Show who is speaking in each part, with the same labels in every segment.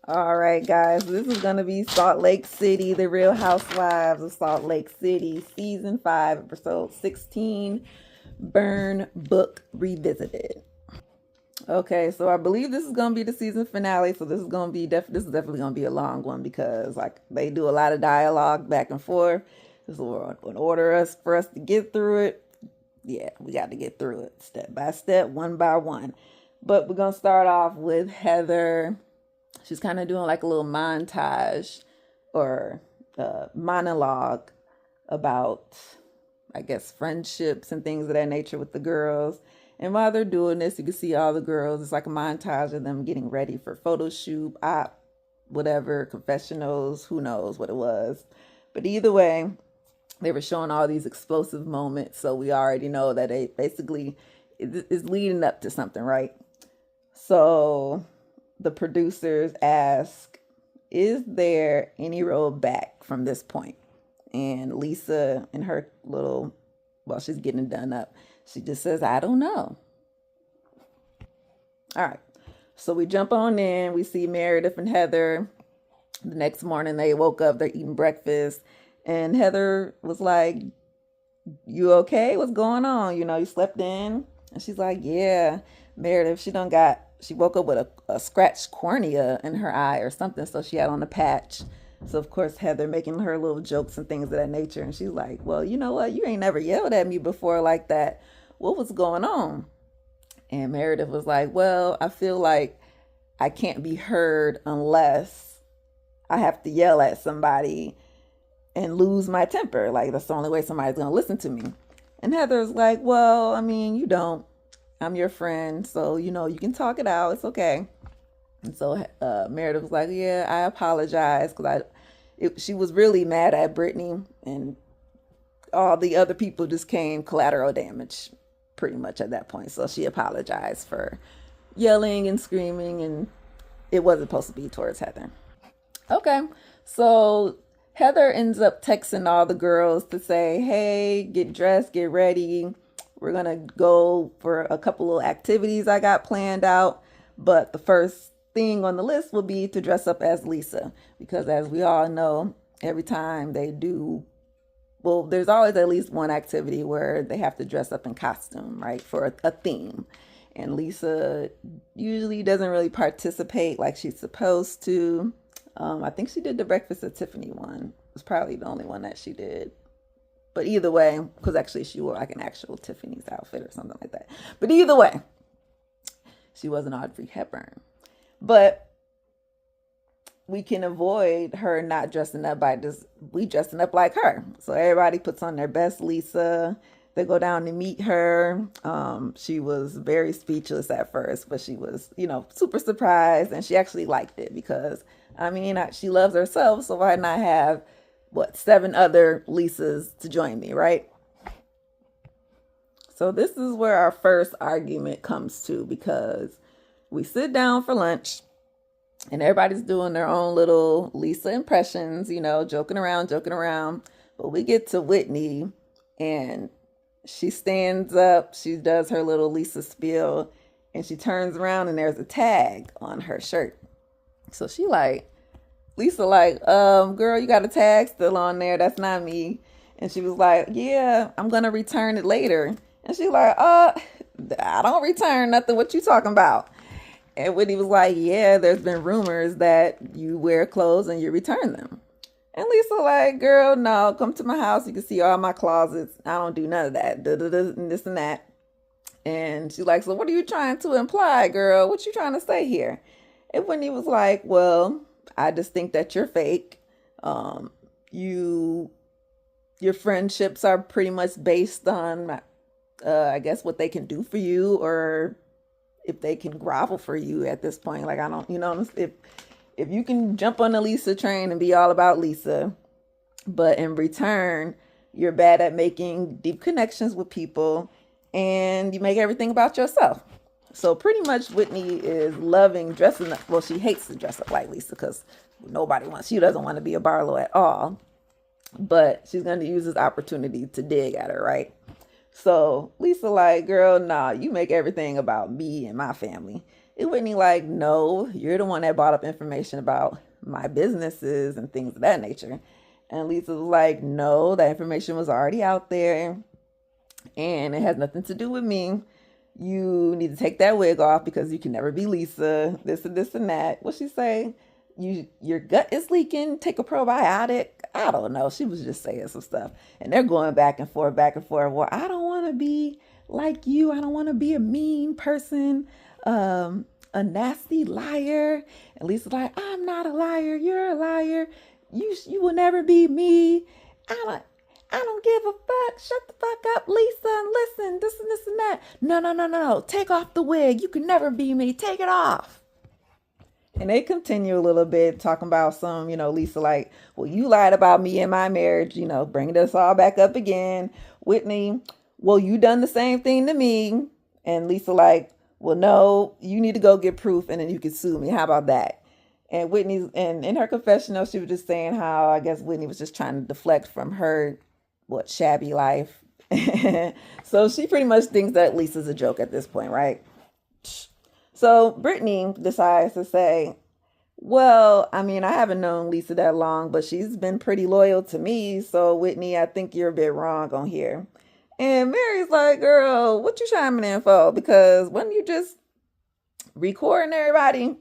Speaker 1: All right, guys, this is going to be Salt Lake City, The Real Housewives of Salt Lake City, Season 5, Episode 16, Burn Book Revisited. Okay, so I believe this is going to be the season finale, so this is going to be this is definitely going to be a long one because like they do a lot of dialogue back and forth. This is in order for us to get through it. Yeah, we got to get through it step by step, one by one. But we're going to start off with Heather. She's kind of doing like a little montage or monologue about, I guess, friendships and things of that nature with the girls. And while they're doing this, you can see all the girls. It's like a montage of them getting ready for photo shoot, whatever, confessionals, who knows what it was. But either way, they were showing all these explosive moments. So we already know that it basically is leading up to something, right? So the producers ask, is there any road back from this point? And Lisa, in her little, well, she's getting it done up, she just says, I don't know. All right. So we jump on in. We see Meredith and Heather. The next morning they woke up, they're eating breakfast. And Heather was like, you okay? What's going on? You slept in? And she's like, yeah. Meredith, she woke up with a scratched cornea in her eye or something. So she had on a patch. So, of course, Heather making her little jokes and things of that nature. And she's like, well, you know what? You ain't never yelled at me before like that. What was going on? And Meredith was like, well, I feel like I can't be heard unless I have to yell at somebody and lose my temper. Like, that's the only way somebody's going to listen to me. And Heather's like, well, I mean, you don't. I'm your friend. So, you can talk it out. It's okay. And so Meredith was like, yeah, I apologize because she was really mad at Brittany, and all the other people just came collateral damage pretty much at that point. So she apologized for yelling and screaming, and it wasn't supposed to be towards Heather. Okay, so Heather ends up texting all the girls to say, hey, get dressed, get ready. We're going to go for a couple of activities I got planned out. But the first thing on the list will be to dress up as Lisa. Because as we all know, every time they do, well, there's always at least one activity where they have to dress up in costume, right, for a theme. And Lisa usually doesn't really participate like she's supposed to. I think she did the Breakfast at Tiffany one. It was probably the only one that she did. But either way, because actually she wore like an actual Tiffany's outfit or something like that. But either way, she wasn't Audrey Hepburn. But we can avoid her not dressing up by just we dressing up like her. So everybody puts on their best Lisa. They go down to meet her. She was very speechless at first, but she was, super surprised, and she actually liked it because, she loves herself, so why not have, 7 other Lisas to join me, right? So this is where our first argument comes to, because we sit down for lunch and everybody's doing their own little Lisa impressions, joking around. But we get to Whitney and she stands up, she does her little Lisa spiel, and she turns around and there's a tag on her shirt. So Lisa girl, you got a tag still on there. That's not me. And she was like, yeah, I'm going to return it later. And she's like, I don't return nothing. What you talking about? And Whitney was like, yeah, there's been rumors that you wear clothes and you return them. And Lisa like, girl, no, come to my house. You can see all my closets. I don't do none of that. And this and that. And she's like, so what are you trying to imply, girl? What you trying to say here? And Whitney was like, well, I just think that you're fake. Your friendships are pretty much based on, I guess, what they can do for you or if they can grovel for you at this point. Like, I don't, if you can jump on the Lisa train and be all about Lisa, but in return, you're bad at making deep connections with people and you make everything about yourself. So pretty much Whitney is loving dressing up. Well, she hates to dress up like Lisa because she doesn't want to be a Barlow at all. But she's going to use this opportunity to dig at her, right? So Lisa like, girl, nah, you make everything about me and my family. And Whitney like, no, you're the one that brought up information about my businesses and things of that nature. And Lisa was like, no, that information was already out there and it has nothing to do with me. You need to take that wig off because you can never be Lisa, this and this and that. What she say? Your gut is leaking, take a probiotic. I don't know. She was just saying some stuff. And they're going back and forth, back and forth. Well, I don't want to be like you. I don't want to be a mean person, a nasty liar. And Lisa's like, I'm not a liar. You're a liar. You will never be me. I don't give a fuck. Shut the fuck up, Lisa, and listen, this and this and that. No, no, no, no, no. Take off the wig. You can never be me. Take it off. And they continue a little bit talking about some, Lisa like, well, you lied about me and my marriage, bringing us all back up again. Whitney, well, you done the same thing to me. And Lisa like, well, no, you need to go get proof and then you can sue me. How about that? And Whitney's, and in her confessional, she was just saying how I guess Whitney was just trying to deflect from her, shabby life. So she pretty much thinks that Lisa's a joke at this point, right? So Brittany decides to say, well, I mean, I haven't known Lisa that long, but she's been pretty loyal to me. So Whitney, I think you're a bit wrong on here. And Mary's like, girl, what you chiming in for? Because when you just recording everybody?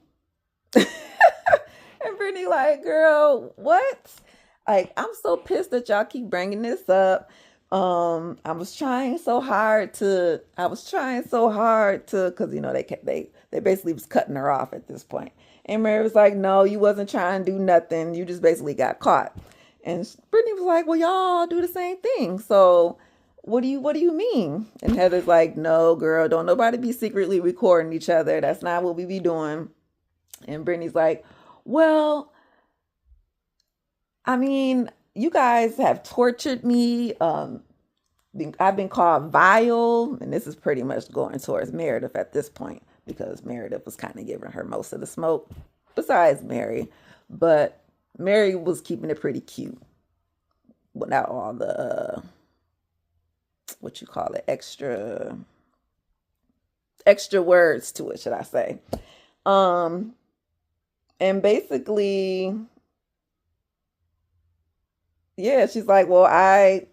Speaker 1: And Brittany like, girl, what? Like, I'm so pissed that y'all keep bringing this up. I was trying so hard to, because they basically was cutting her off at this point. And Mary was like, no, you wasn't trying to do nothing. You just basically got caught. And Brittany was like, well, y'all do the same thing. So what do you mean? And Heather's like, no, girl, don't nobody be secretly recording each other. That's not what we be doing. And Brittany's like, well, I mean, you guys have tortured me. I've been called vile, and this is pretty much going towards Meredith at this point because Meredith was kind of giving her most of the smoke, besides Mary. But Mary was keeping it pretty cute without all the extra words to it, should I say? And basically, yeah, she's like, well, I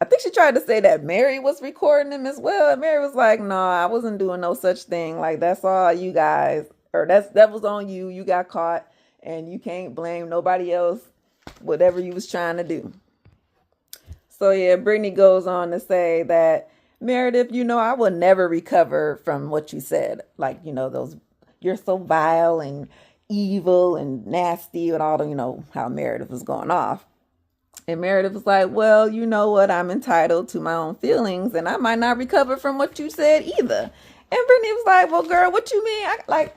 Speaker 1: think she tried to say that Mary was recording him as well. And Mary was like, no, I wasn't doing no such thing. Like, that's all you guys, or that was on you. You got caught and you can't blame nobody else, whatever you was trying to do. So yeah, Brittany goes on to say that, Meredith, I will never recover from what you said. Like, you're so vile and evil and nasty and all the, how Meredith was going off. And Meredith was like, well, you know what? I'm entitled to my own feelings and I might not recover from what you said either. And Brittany was like, well, girl, what you mean? I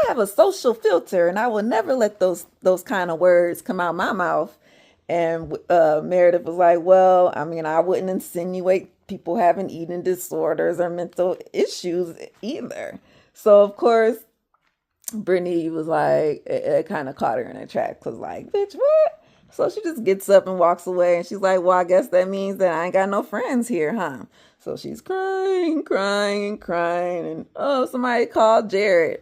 Speaker 1: have a social filter and I will never let those kind of words come out my mouth. And Meredith was like, well, I mean, I wouldn't insinuate people having eating disorders or mental issues either. So, of course, Brittany was like, it kind of caught her in a track because like, bitch, what? So she just gets up and walks away. And she's like, well, I guess that means that I ain't got no friends here, huh? So she's crying. And, oh, somebody called Jared.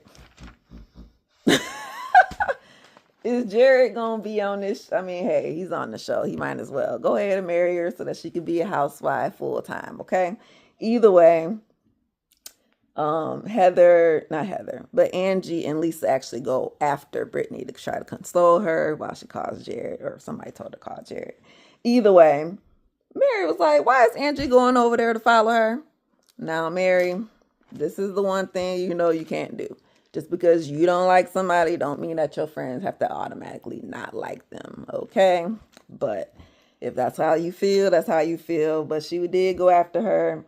Speaker 1: Is Jared going to be on this? I mean, hey, he's on the show. He might as well. Go ahead and marry her so that she can be a housewife full time, okay? Either way, Angie and Lisa actually go after Brittany to try to console her while she calls Jared, or somebody told her to call Jared. Either way, Mary was like, why is Angie going over there to follow her? Now, Mary, this is the one thing you can't do. Just because you don't like somebody don't mean that your friends have to automatically not like them, okay? But if that's how you feel, that's how you feel. But she did go after her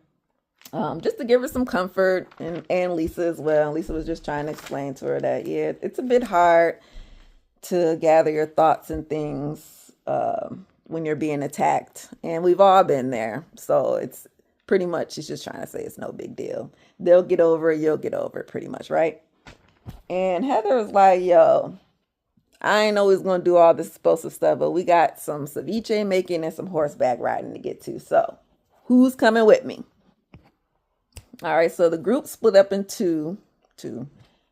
Speaker 1: just to give her some comfort, and Lisa as well. Lisa was just trying to explain to her that, yeah, it's a bit hard to gather your thoughts and things when you're being attacked. And we've all been there. So it's pretty much, she's just trying to say it's no big deal. They'll get over it. You'll get over it pretty much, right? And Heather was like, yo, I ain't always going to do all this explosive stuff, but we got some ceviche making and some horseback riding to get to. So who's coming with me? All right, so the group split up in two,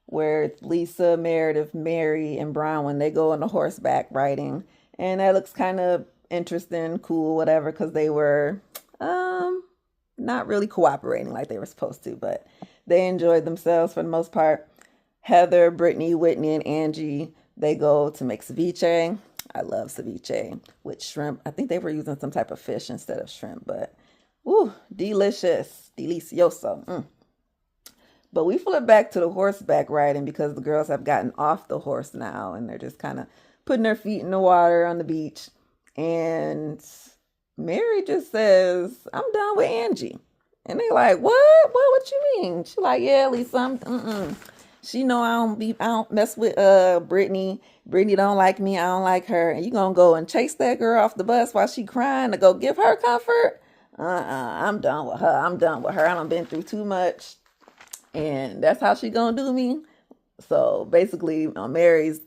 Speaker 1: where it's Lisa, Meredith, Mary, and Bronwyn, they go on the horseback riding, and that looks kind of interesting, cool, whatever, because they were um not really cooperating like they were supposed to, but they enjoyed themselves for the most part. Heather, Brittany, Whitney, and Angie, they go to make ceviche. I love ceviche with shrimp. I think they were using some type of fish instead of shrimp, but ooh, delicious, delicioso. But we flip back to the horseback riding because the girls have gotten off the horse now and they're just kind of putting their feet in the water on the beach. And Mary just says, I'm done with Angie. And they like, what you mean? She like, yeah, Lisa, she know I don't mess with Brittany. Brittany don't like me, I don't like her. And you gonna go and chase that girl off the bus while she crying to go give her comfort? I'm done with her. I'm done with her. I done been through too much. And that's how she gonna do me. So basically, Mary's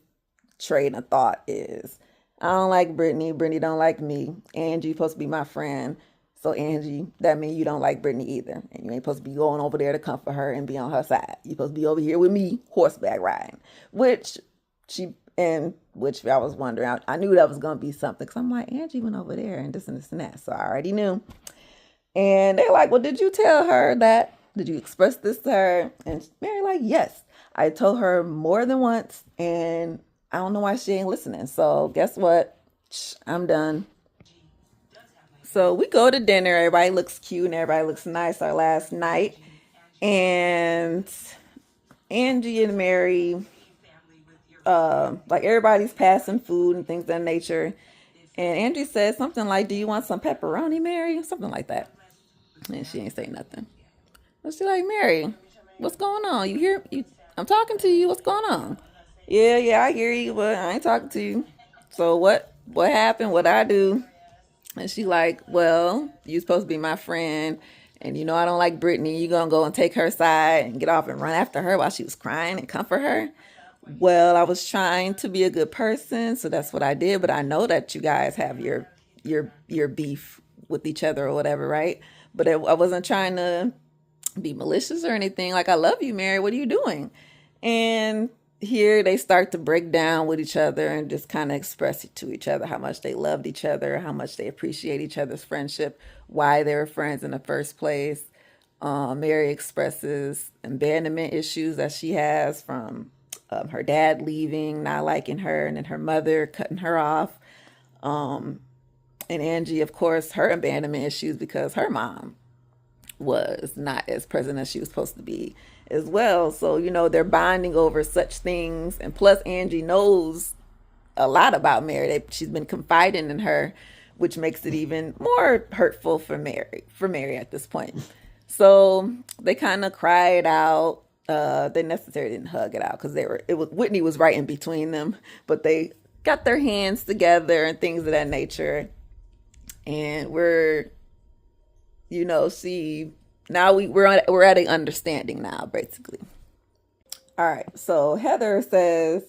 Speaker 1: train of thought is, I don't like Brittany. Brittany don't like me. Angie supposed to be my friend. So Angie, that means you don't like Brittany either. And you ain't supposed to be going over there to comfort her and be on her side. You supposed to be over here with me, horseback riding. Which I was wondering, I knew that was gonna be something. Cause I'm like, Angie went over there and this and this and that. So I already knew. And they're like, well, did you tell her that? Did you express this to her? And Mary like, yes. I told her more than once, and I don't know why she ain't listening. So guess what? I'm done. So we go to dinner. Everybody looks cute and everybody looks nice our last night. And Angie and Mary, like everybody's passing food and things of that nature. And Angie says something like, do you want some pepperoni, Mary? Something like that. And she ain't say nothing. But she like, Mary, what's going on? You hear you? I'm talking to you. What's going on? Yeah, I hear you, but I ain't talking to you. So what happened? What I do? And she like, well, you supposed to be my friend. And you know I don't like Brittany. You gonna go and take her side and get off and run after her while she was crying and comfort her? Well, I was trying to be a good person, so that's what I did. But I know that you guys have your beef with each other or whatever, right? But I wasn't trying to be malicious or anything. Like, I love you, Mary. What are you doing? And here they start to break down with each other and just kind of express it to each other how much they loved each other, how much they appreciate each other's friendship, why they were friends in the first place. Mary expresses abandonment issues that she has from her dad leaving, not liking her, and then her mother cutting her off. And Angie, of course, her abandonment issues because her mom was not as present as she was supposed to be as well. So, they're bonding over such things. And plus, Angie knows a lot about Mary. She's been confiding in her, which makes it even more hurtful for Mary at this point. So they kind of cried out. They necessarily didn't hug it out because Whitney was right in between them, but they got their hands together and things of that nature. And we're at an understanding now, basically. All right. So Heather says,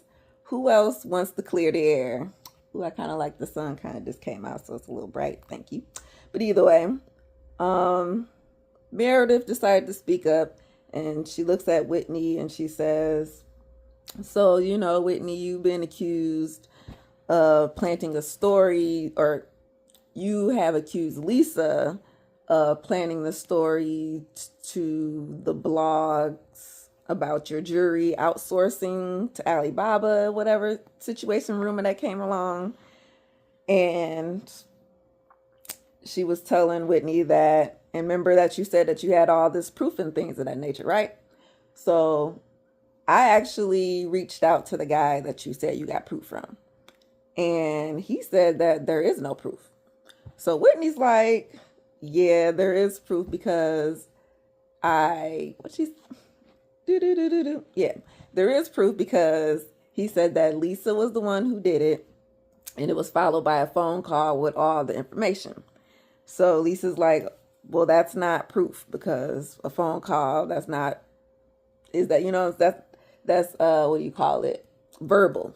Speaker 1: "Who else wants to clear the air?" Ooh, I kind of like the sun kind of just came out, so it's a little bright. Thank you. But either way, Meredith decided to speak up, and she looks at Whitney and she says, "So Whitney, you've been accused of planting a story, or you have accused Lisa of planning the story to the blogs about your jewelry outsourcing to Alibaba, whatever situation rumor that came along." And she was telling Whitney that, and remember that you said that you had all this proof and things of that nature, right? So I actually reached out to the guy that you said you got proof from, and he said that there is no proof. So Whitney's like, yeah, there is proof because yeah, there is proof because he said that Lisa was the one who did it, and it was followed by a phone call with all the information. So Lisa's like, well, that's not proof because a phone call, that's what do you call it? Verbal.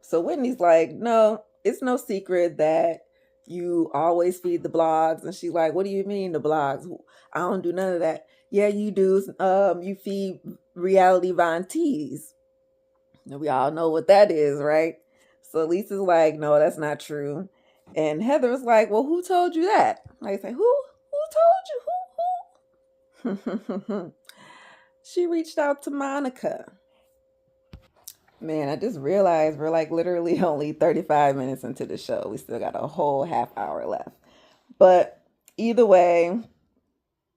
Speaker 1: So Whitney's like, no, it's no secret that You always feed the blogs. And she's like, what do you mean the blogs? I don't do none of that. Yeah, you do. You feed reality Von Tees. And we all know what that is, right? So Lisa's like, no, that's not true. And Heather's like, well, who told you that? I say, who? Who told you? Who? She reached out to Monica. Man, I just realized we're like literally only 35 minutes into the show. We still got a whole half hour left. But either way,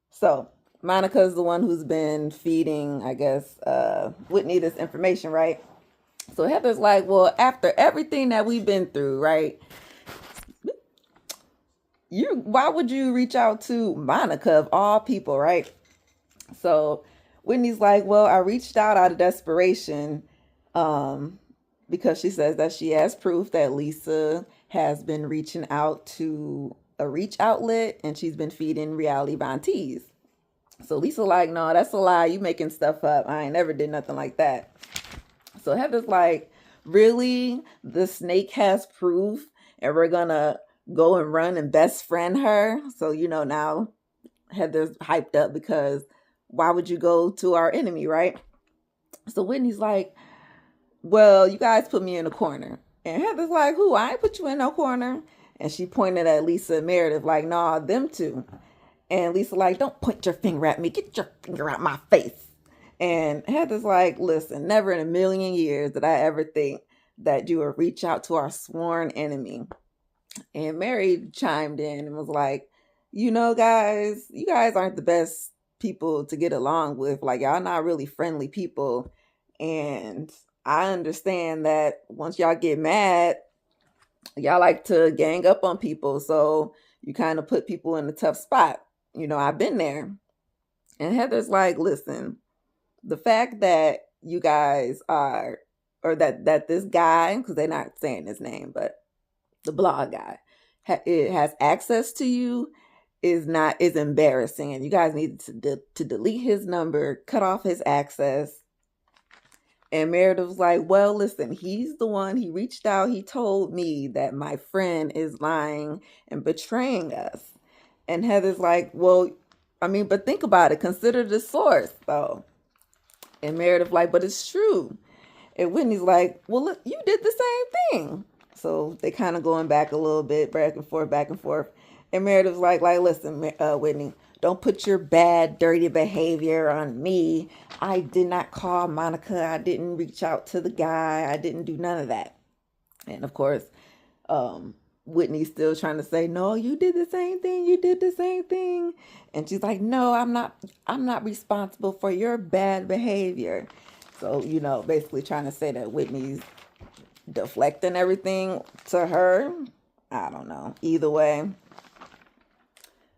Speaker 1: so Monica's the one who's been feeding, I guess, Whitney this information, right? So Heather's like, well, after everything that we've been through, right? Why would you reach out to Monica of all people, right? So Whitney's like, well, I reached out of desperation, because she says that she has proof that Lisa has been reaching out to a reach outlet and she's been feeding reality Von Tees. So Lisa like, no, that's a lie. You making stuff up. I ain't never did nothing like that. So Heather's like, really? The snake has proof and we're gonna go and run and best friend her? So, now Heather's hyped up because why would you go to our enemy, right? So Whitney's like, well, you guys put me in a corner. And Heather's like, who? I ain't put you in no corner. And she pointed at Lisa and Meredith like, nah, them two. And Lisa like, don't point your finger at me. Get your finger out my face. And Heather's like, listen, never in a million years did I ever think that you would reach out to our sworn enemy. And Mary chimed in and was like, guys, you guys aren't the best people to get along with. Like, y'all not really friendly people. And I understand that once y'all get mad, y'all like to gang up on people. So you kind of put people in a tough spot. I've been there. And Heather's like, listen, the fact that you guys are, or that this guy, because they're not saying his name, but the blog guy, it has access to you is embarrassing. And you guys need to delete his number, cut off his access. And Meredith was like, well, listen, he's the one, he reached out, he told me that my friend is lying and betraying us. And Heather's like, well, but think about it, consider the source, though. And Meredith like, but it's true. And Whitney's like, well, look, you did the same thing. So they kind of going back a little bit, back and forth. And Meredith's like, listen, Whitney, don't put your bad, dirty behavior on me. I did not call Monica. I didn't reach out to the guy. I didn't do none of that. And of course, Whitney's still trying to say, no, you did the same thing. You did the same thing. And she's like, no, I'm not responsible for your bad behavior. So, basically trying to say that Whitney's deflecting everything to her. I don't know. Either way,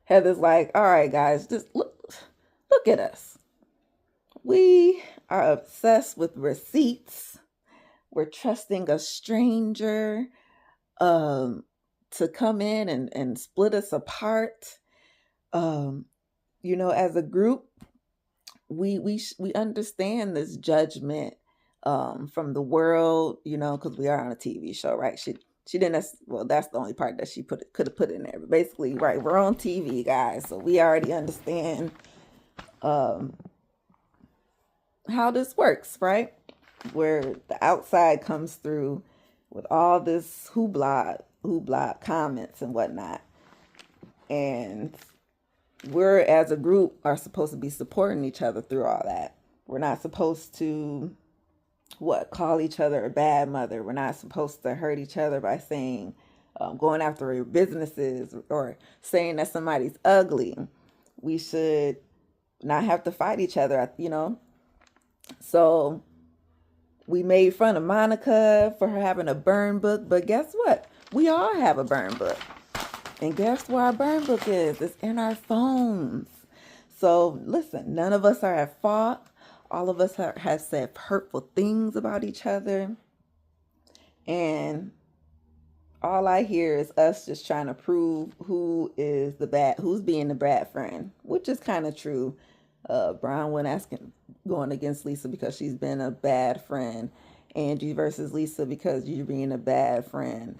Speaker 1: Heather's like, all right, guys, just look at us. We are obsessed with receipts. We're trusting a stranger to come in and split us apart. As a group, we understand this judgment from the world, because we are on a TV show, right? She didn't, well, that's the only part that she could have put in there. But basically, right, we're on TV, guys, so we already understand how this works, right? Where the outside comes through with all this hoopla comments and whatnot. And we're, as a group, are supposed to be supporting each other through all that. We're not supposed to, call each other a bad mother. We're not supposed to hurt each other by saying, going after your businesses or saying that somebody's ugly. We should not have to fight each other, So we made fun of Monica for her having a burn book, but guess what? We all have a burn book. And guess where our burn book is? It's in our phones. So listen, none of us are at fault. All of us have said hurtful things about each other. And all I hear is us just trying to prove who's being the bad friend, which is kind of true. Brown went going against Lisa because she's been a bad friend. Angie versus Lisa because you're being a bad friend.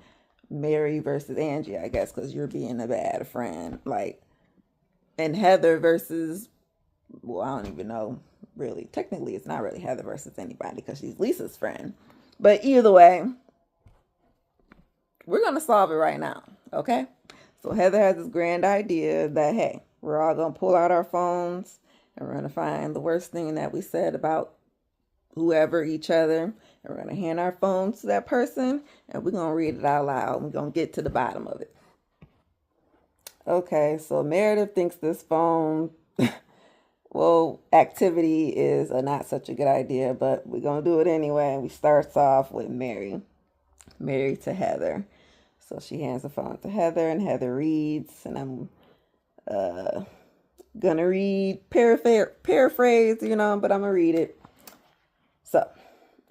Speaker 1: Mary versus Angie, I guess, because you're being a bad friend. Like, and Heather versus, well, I don't even know, really. Technically, it's not really Heather versus anybody because she's Lisa's friend. But either way, we're going to solve it right now, okay? So Heather has this grand idea that, hey, we're all going to pull out our phones and we're going to find the worst thing that we said about whoever, each other, and we're going to hand our phones to that person and we're going to read it out loud. We're going to get to the bottom of it. Okay, so Meredith thinks this phone, well, activity is not such a good idea, but we're going to do it anyway. We starts off with Mary to Heather. So she hands the phone to Heather, and Heather reads, and I'm gonna read, paraphrase, but I'm gonna read it. So,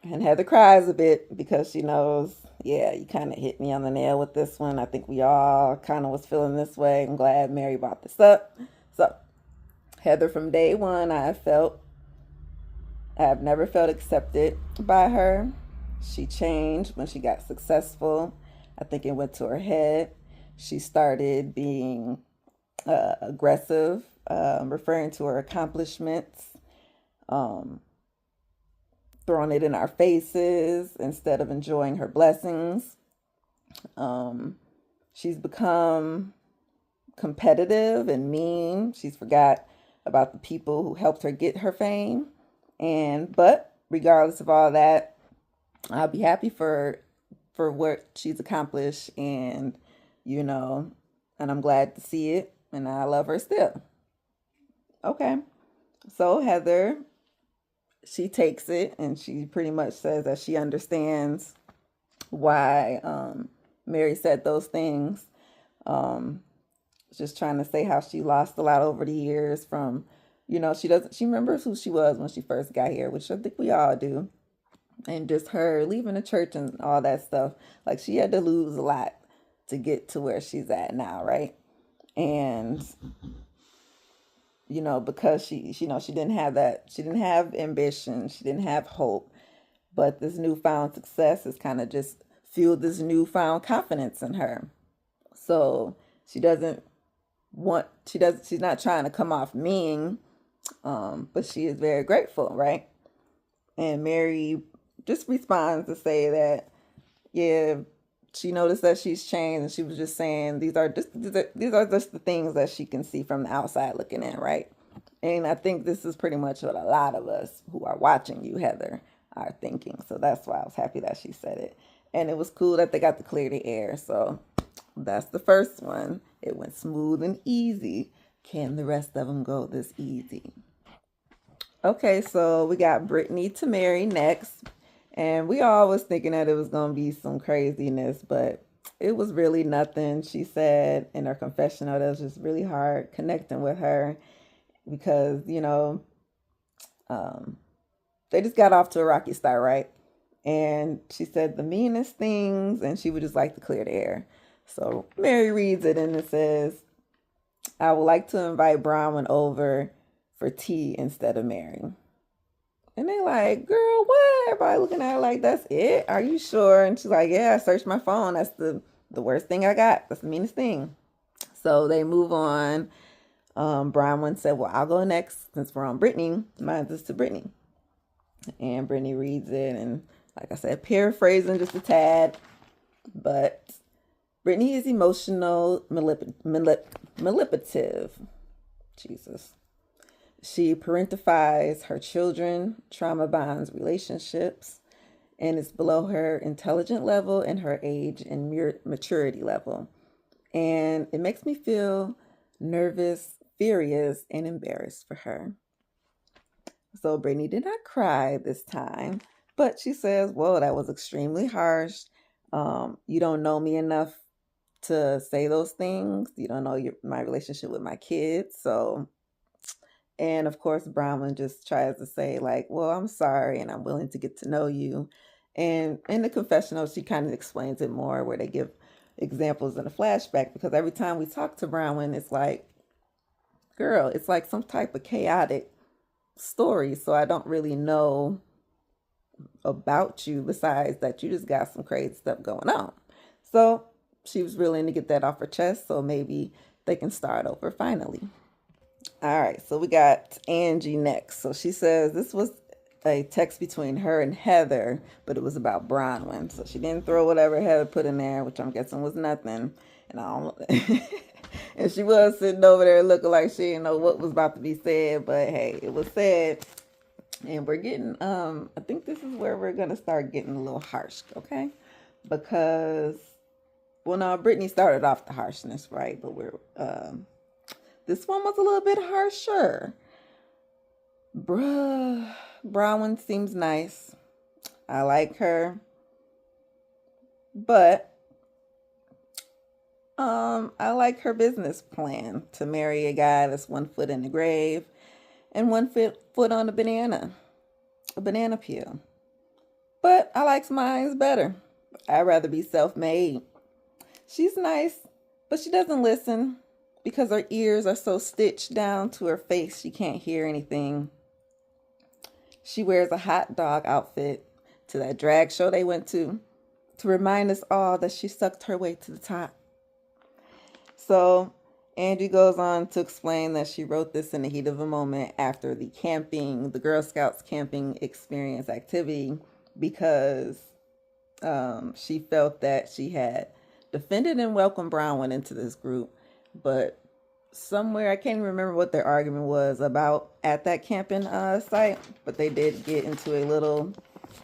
Speaker 1: and Heather cries a bit because she knows, yeah, you kind of hit me on the nail with this one. I think we all kind of was feeling this way. I'm glad Mary brought this up. So, Heather, from day one, I have never felt accepted by her. She changed when she got successful. I think it went to her head. She started being aggressive, referring to her accomplishments, throwing it in our faces instead of enjoying her blessings. She's become competitive and mean. She's forgot about the people who helped her get her fame. But regardless of all that, I'll be happy for what she's accomplished, and and I'm glad to see it, and I love her still. Okay, so Heather, she takes it, and she pretty much says that she understands why Mary said those things. Just trying to say how she lost a lot over the years from, she remembers who she was when she first got here, which I think we all do. And just her leaving the church and all that stuff. Like, she had to lose a lot to get to where she's at now, right? And, because she didn't have that, she didn't have ambition, she didn't have hope. But this newfound success has kind of just fueled this newfound confidence in her. So she's not trying to come off mean, but she is very grateful, right? And Mary just responds to say that, yeah, she noticed that she's changed, and she was just saying these are just the things that she can see from the outside looking in, right? And I think this is pretty much what a lot of us who are watching you, Heather, are thinking. So that's why I was happy that she said it. And it was cool that they got to clear the air. So that's the first one. It went smooth and easy. Can the rest of them go this easy? Okay, so we got Brittany to Mary next. And we all was thinking that it was going to be some craziness, but it was really nothing. She said in her confessional that it was just really hard connecting with her because, they just got off to a rocky start, right? And she said the meanest things, and she would just like to clear the air. So Mary reads it, and it says, I would like to invite Bronwyn over for tea instead of Mary. And they like, girl, what? Everybody looking at her like, that's it? Are you sure? And she's like, yeah, I searched my phone. That's the worst thing I got. That's the meanest thing. So they move on. Bronwyn said, well, I'll go next since we're on Brittany. Mine is to Brittany. And Brittany reads it, and like I said, paraphrasing just a tad, but Brittany is emotional, manipulative. Jesus. She parentifies her children, trauma bonds relationships, and is below her intelligent level and her age and maturity level. And it makes me feel nervous, furious, and embarrassed for her. So Brittany did not cry this time, but she says, well, that was extremely harsh. You don't know me enough to say those things. You don't know my relationship with my kids. So, and of course, Bronwyn just tries to say like, well, I'm sorry, and I'm willing to get to know you. And in the confessional, she kind of explains it more where they give examples in a flashback, because every time we talk to Bronwyn, it's like, girl, it's like some type of chaotic story. So I don't really know about you besides that you just got some crazy stuff going on. So she was willing to get that off her chest, so maybe they can start over finally. All right, so we got Angie next. So she says this was a text between her and Heather, but it was about Bronwyn. So she didn't throw whatever Heather put in there, which I'm guessing was nothing. And I don't and she was sitting over there looking like she didn't know what was about to be said, but hey, it was said. And we're getting I think this is where we're gonna start getting a little harsh, okay? Because well no, Brittany started off the harshness, right? But we're this one was a little bit harsher. Bruh, Bronwyn seems nice. I like her. But I like her business plan to marry a guy that's 1 foot in the grave and 1 foot on a banana peel. But I like mine better. I'd rather be self-made. She's nice, but she doesn't listen because her ears are so stitched down to her face she can't hear anything. She wears a hot dog outfit to that drag show they went to remind us all that she sucked her way to the top. So Angie goes on to explain that she wrote this in the heat of a moment after the Girl Scouts camping experience activity, because she felt that she had defended and welcomed Bronwyn into this group, but somewhere, I can't even remember what their argument was about at that camping site, but they did get into a little,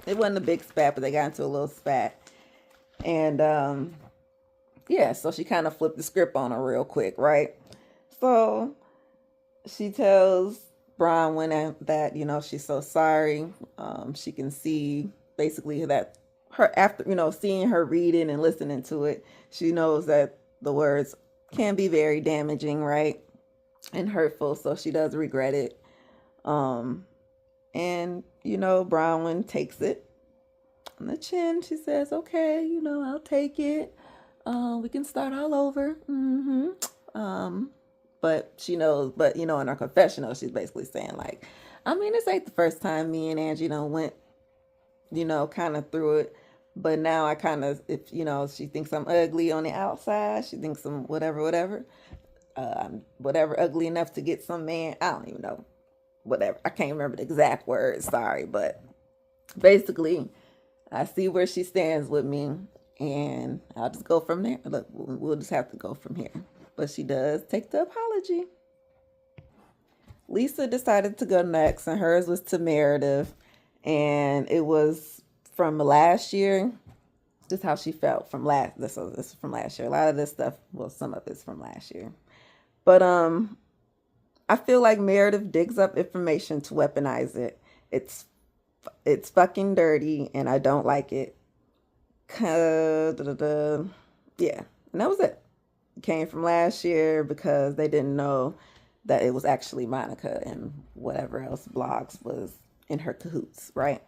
Speaker 1: it wasn't a big spat, but they got into a little spat. And yeah, so she kind of flipped the script on her real quick, right? So she tells Bronwyn that, she's so sorry. She can see basically that her, after, seeing her reading and listening to it, she knows that the words can be very damaging, right? And hurtful. So she does regret it. And, Bronwyn takes it on the chin. She says, okay, I'll take it. We can start all over. But she knows, in her confessional, she's basically saying like, this ain't the first time me and Angie went, kind of through it. But now I kind of, if, she thinks I'm ugly on the outside, she thinks I'm whatever, whatever ugly enough to get some man. I don't even know, whatever. I can't remember the exact words. Sorry. But basically, I see where she stands with me, and I'll just go from there. Look, we'll just have to go from here. But she does take the apology. Lisa decided to go next, and hers was to Meredith, and it was from last year. This is how she felt from this is from last year. A lot of this stuff, well, some of it's from last year. But I feel like Meredith digs up information to weaponize it. It's fucking dirty, and I don't like it. Yeah, and that was it. It came from last year because they didn't know that it was actually Monica and whatever else blogs was in her cahoots, right?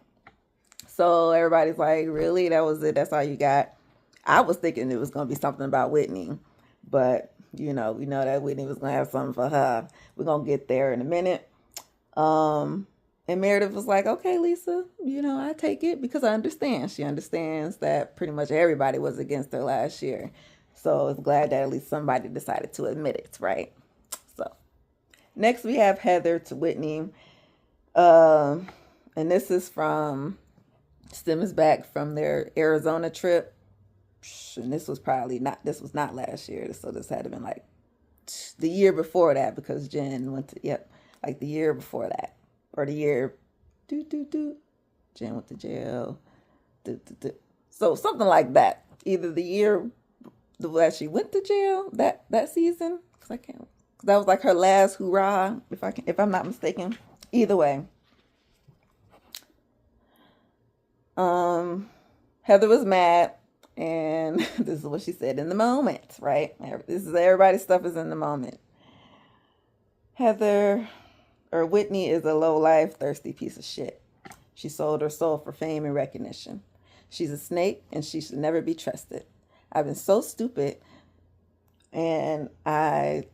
Speaker 1: So everybody's like, really? That was it? That's all you got? I was thinking it was going to be something about Whitney, but we know that Whitney was going to have something for her. We're going to get there in a minute. And Meredith was like, okay, Lisa, I take it because I understand. She understands that pretty much everybody was against her last year. So it's glad that at least somebody decided to admit it, right? So next we have Heather to Whitney. And this is stems back from their Arizona trip. And this was not last year. So this had to been like the year before that, because Jen went to, like the year before that. Or the year, Jen went to jail. So something like that. Either the year that she went to jail, that season, because that was like her last hoorah, if I'm not mistaken. Either way. Heather was mad, and this is what she said in the moment, right? This is everybody's stuff is in the moment. Whitney is a low-life, thirsty piece of shit. She sold her soul for fame and recognition. She's a snake, and she should never be trusted. I've been so stupid, and I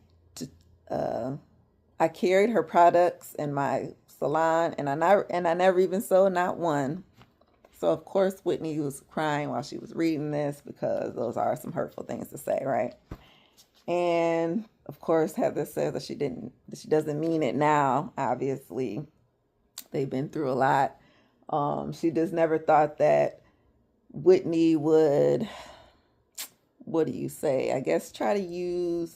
Speaker 1: carried her products in my salon, and I never even sold not one. So, of course, Whitney was crying while she was reading this because those are some hurtful things to say, right? And of course, Heather says that she doesn't mean it now. Obviously, they've been through a lot. She just never thought that Whitney would, what do you say? I guess try to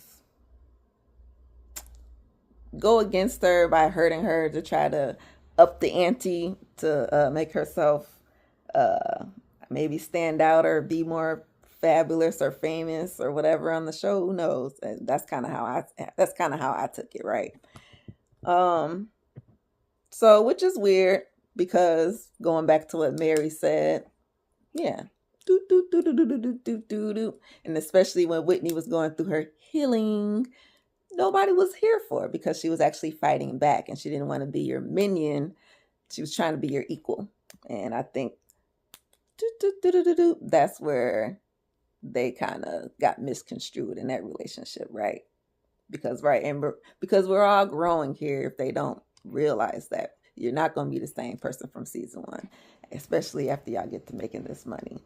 Speaker 1: go against her by hurting her to try to up the ante to make herself uh, maybe stand out or be more fabulous or famous or whatever on the show. Who knows? And that's kind of how I took it, right? Um, so which is weird because going back to what Mary said, yeah. Do, do, do, do, do, do, do, do, do. And especially when Whitney was going through her healing, nobody was here for it because she was actually fighting back and she didn't want to be your minion. She was trying to be your equal. And I think that's where they kind of got misconstrued in that relationship, right? Because because we're all growing here. If they don't realize that you're not going to be the same person from season one, especially after y'all get to making this money.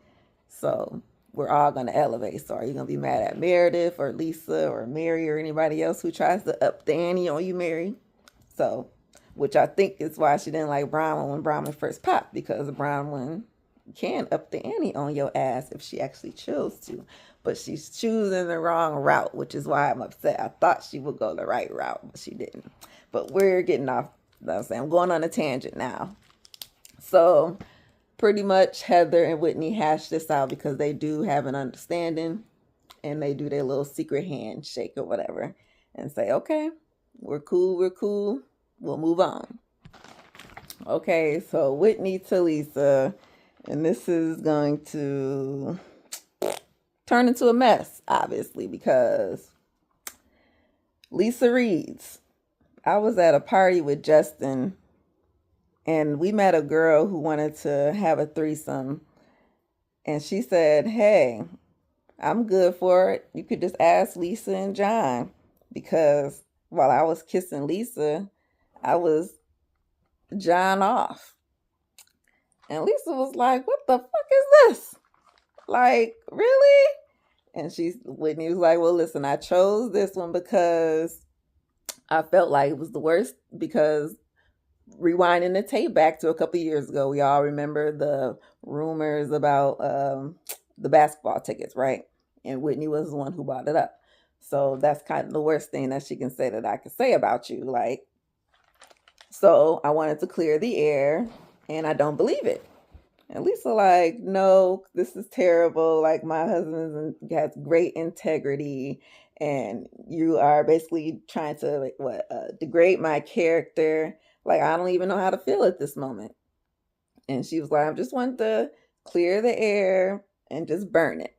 Speaker 1: So we're all going to elevate. So are you going to be mad at Meredith or Lisa or Mary or anybody else who tries to up the ante on you, Mary? So, which I think is why she didn't like Bronwyn when Bronwyn first popped, because Bronwyn can up the ante on your ass if she actually chose to. But she's choosing the wrong route, which is why I'm upset. I thought she would go the right route, but she didn't. But we're getting off. I'm going on a tangent now. So pretty much Heather and Whitney hash this out because they do have an understanding and they do their little secret handshake or whatever and say, okay, we're cool. We'll move on. Okay, so Whitney to Lisa, and this is going to turn into a mess, obviously, because Lisa reads, I was at a party with Justin and we met a girl who wanted to have a threesome. And she said, hey, I'm good for it. You could just ask Lisa and John. Because while I was kissing Lisa, I was John off. And Lisa was like, what the fuck is this? Like, really? And Whitney was like, well, listen, I chose this one because I felt like it was the worst, because rewinding the tape back to a couple years ago, we all remember the rumors about the basketball tickets, right? And Whitney was the one who brought it up. So that's kind of the worst thing that she can say that I could say about you. Like, so I wanted to clear the air, and I don't believe it. And Lisa like, no, this is terrible. Like, my husband has great integrity, and you are basically trying to degrade my character. Like, I don't even know how to feel at this moment. And she was like, I just want to clear the air and just burn it.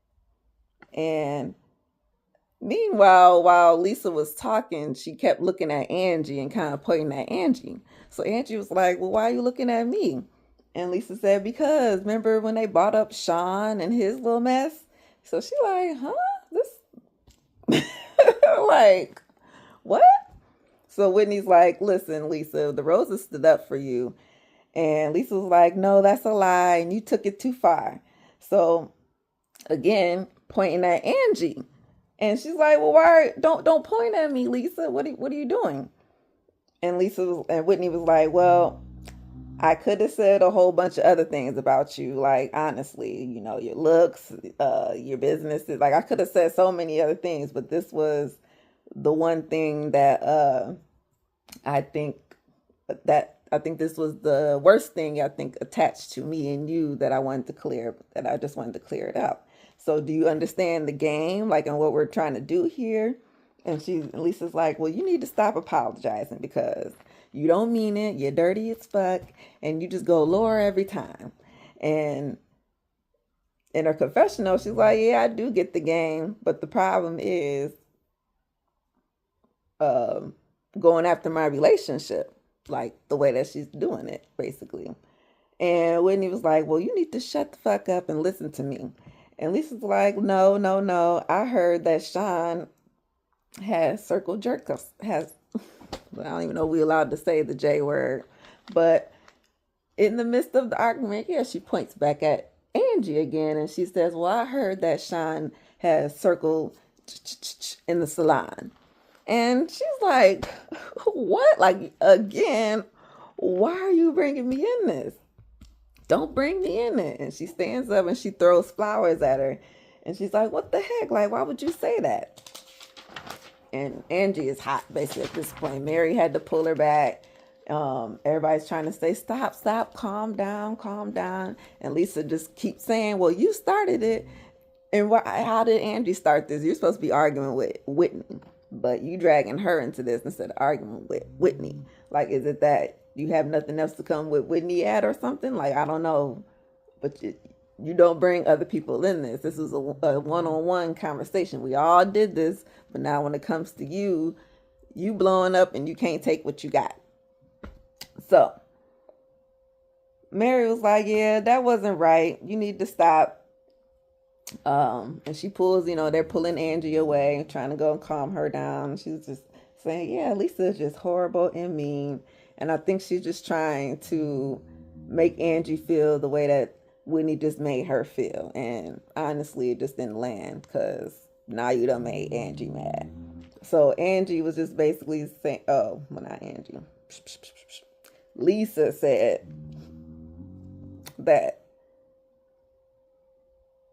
Speaker 1: And meanwhile, while Lisa was talking, she kept looking at Angie and kind of pointing at Angie. So Angie was like, well, why are you looking at me? And Lisa said, because remember when they brought up Sean and his little mess? So she like, huh? This like, what? So Whitney's like, listen, Lisa, the roses stood up for you. And Lisa was like, no, that's a lie. And you took it too far. So again, pointing at Angie. And she's like, well, why don't point at me, Lisa? What are you doing? And Whitney was like, well, I could have said a whole bunch of other things about you. Like, honestly, your looks, your businesses. Like, I could have said so many other things, but this was the one thing that I think this was the worst thing I think attached to me and you that I just wanted to clear it out. So do you understand the game, like, and what we're trying to do here? And Lisa's like, well, you need to stop apologizing because you don't mean it. You're dirty as fuck. And you just go lower every time. And in her confessional, she's like, yeah, I do get the game. But the problem is going after my relationship, like the way that she's doing it, basically. And Whitney was like, well, you need to shut the fuck up and listen to me. And Lisa's like, no. I heard that Sean has circle jerk I don't even know if we're allowed to say the J word, but in the midst of the argument, yeah, she points back at Angie again and she says, well, I heard that Sean has circled in the salon. And she's like, what? Like, again, why are you bringing me in this? Don't bring me in it. And she stands up and she throws flowers at her. And she's like, what the heck? Like, why would you say that? And Angie is hot, basically, at this point. Mary had to pull her back. Everybody's trying to say, stop, calm down. And Lisa just keeps saying, well, you started it. And how did Angie start this? You're supposed to be arguing with Whitney, but you dragging her into this instead of arguing with Whitney. Like, is it that you have nothing else to come with Whitney at or something? Like, I don't know. But you don't bring other people in this. This is a one-on-one conversation. We all did this, but now when it comes to you blowing up and you can't take what you got. So Mary was like, yeah, that wasn't right. You need to stop. And she pulls, they're pulling Angie away, trying to go and calm her down. She's just saying, yeah, Lisa's just horrible and mean. And I think she's just trying to make Angie feel the way that Whitney just made her feel. And honestly, it just didn't land because now you done made Angie mad. So Angie was just basically saying, oh, well, not Angie. Lisa said that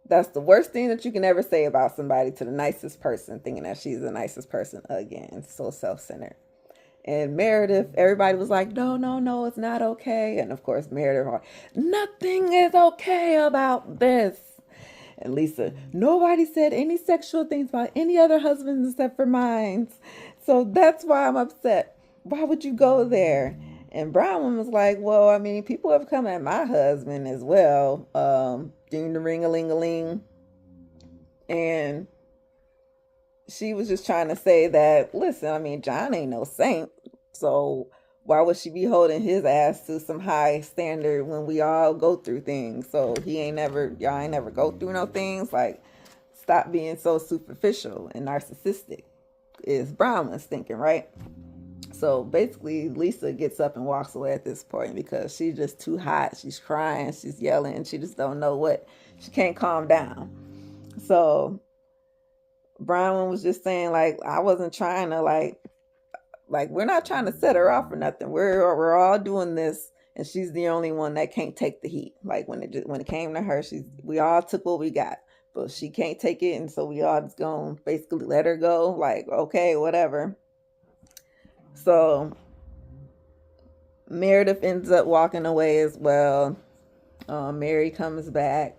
Speaker 1: that's the worst thing that you can ever say about somebody to the nicest person, thinking that she's the nicest person again. So self-centered. And Meredith, everybody was like, no, it's not okay. And of course, Meredith, nothing is okay about this. And Lisa, nobody said any sexual things about any other husbands except for mine. So that's why I'm upset. Why would you go there? And Brown was like, well, I mean, people have come at my husband as well. Ding the ring-a-ling-a-ling. And she was just trying to say that, listen, I mean, John ain't no saint. So why would she be holding his ass to some high standard when we all go through things? So y'all ain't never go through no things. Like, stop being so superficial and narcissistic is Brown was thinking, right? So basically, Lisa gets up and walks away at this point because she's just too hot. She's crying, she's yelling, she just don't know what. She can't calm down. So Brown was just saying, like, I wasn't trying to, like we're not trying to set her off or nothing. We're all doing this, and she's the only one that can't take the heat. Like, when it came to her, we all took what we got, but she can't take it, and so we all just gonna basically let her go. Like, okay, whatever. So Meredith ends up walking away as well. Mary comes back,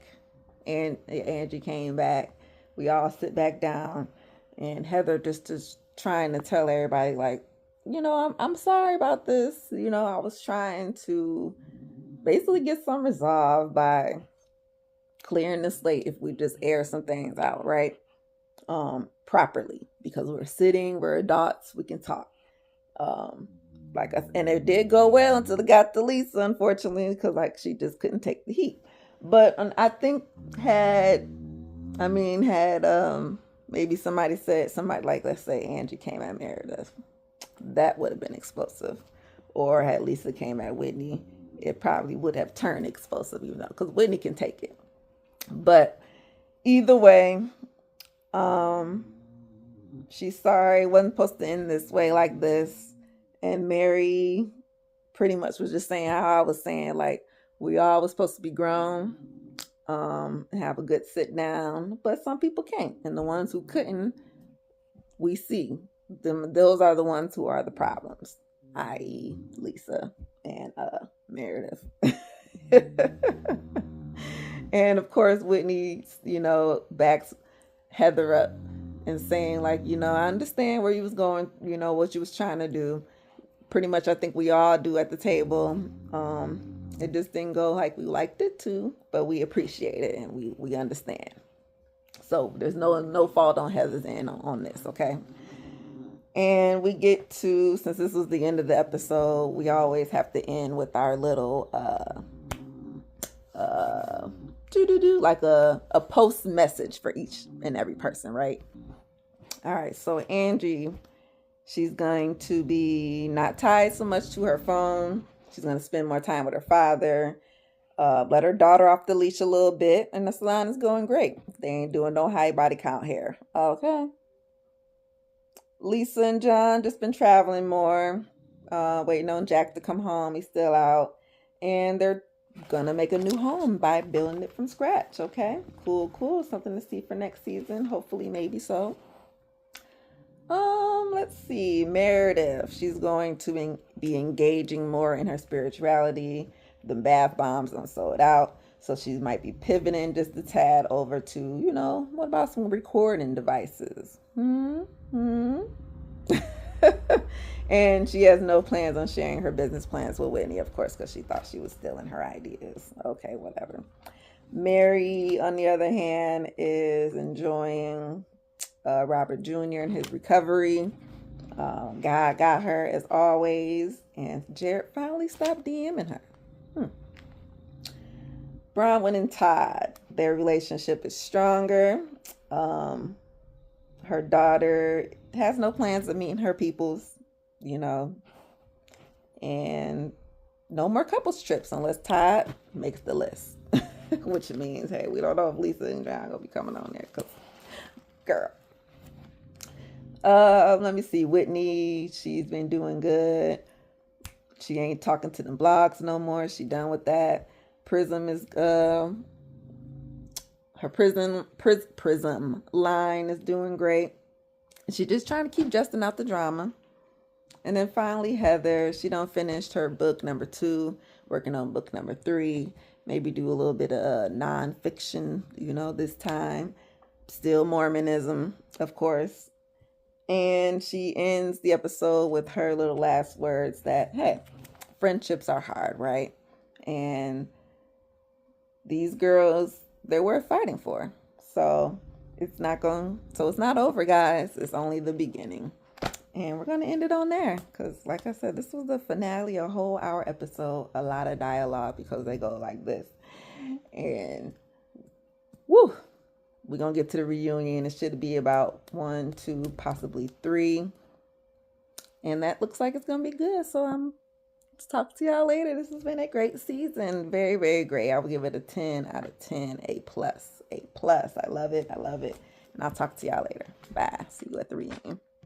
Speaker 1: and Angie came back. We all sit back down, and Heather just trying to tell everybody, like, I'm sorry about this. I was trying to basically get some resolve by clearing the slate if we just air some things out, right? Properly, because we're adults, we can talk. And it did go well until it got to Lisa, unfortunately, because she just couldn't take the heat. But I think had maybe somebody like, let's say Angie came at Meredith, that would have been explosive. Or had Lisa came at Whitney, it probably would have turned explosive, even though, because Whitney can take it. But either way, she's sorry, wasn't supposed to end this way like this. And Mary pretty much was just saying how I was saying, like, we all was supposed to be grown, and have a good sit down, but some people can't. And the ones who couldn't, we see them. Those are the ones who are the problems, i.e. Lisa and Meredith. And of course, Whitney, backs Heather up and saying, like, I understand where you was going, what you was trying to do. Pretty much, I think we all do at the table. It just didn't go like we liked it to, but we appreciate it and we understand. So there's no fault on Heather's end on this, okay? And we get to, since this was the end of the episode, we always have to end with our little like a post message for each and every person, right? All right, so Angie, she's going to be not tied so much to her phone. She's going to spend more time with her father. Let her daughter off the leash a little bit, and the salon is going great. They ain't doing no high body count hair. Okay. Lisa and John just been traveling more, waiting on Jack to come home. He's still out, and they're gonna make a new home by building it from scratch. Okay, cool, cool. Something to see for next season. Hopefully, maybe so. Let's see. Meredith, she's going to be engaging more in her spirituality. The bath bombs done sold out, so she might be pivoting just a tad over to, what about some recording devices? And she has no plans on sharing her business plans with Whitney, of course, because she thought she was stealing her ideas. Okay, whatever. Mary, on the other hand, is enjoying Robert Jr. and his recovery. God got her as always, and Jared finally stopped DMing her. Bronwyn and Todd, their relationship is stronger. Her daughter has no plans of meeting her peoples, and no more couples trips unless Todd makes the list, which means, hey, we don't know if Lisa and John are gonna be coming on there, cause girl. Let me see. Whitney, she's been doing good. She ain't talking to them blogs no more. She done with that. Prism is her Prism line is doing great. She's just trying to keep Justin out the drama. And then finally, Heather, she done finished her book number 2, working on book number 3. Maybe do a little bit of nonfiction, this time. Still Mormonism, of course. And she ends the episode with her little last words that, hey, friendships are hard, right? And these girls, they're worth fighting for. So it's not over, guys. It's only the beginning. And we're going to end it on there. Because like I said, this was the finale, a whole hour episode. A lot of dialogue because they go like this. And woo, we're going to get to the reunion. It should be about 1, 2, possibly 3. And that looks like it's going to be good. So let's talk to y'all later. This has been a great season. Very, very great. I will give it a 10 out of 10. A plus. A plus. I love it. I love it. And I'll talk to y'all later. Bye. See you at the reunion.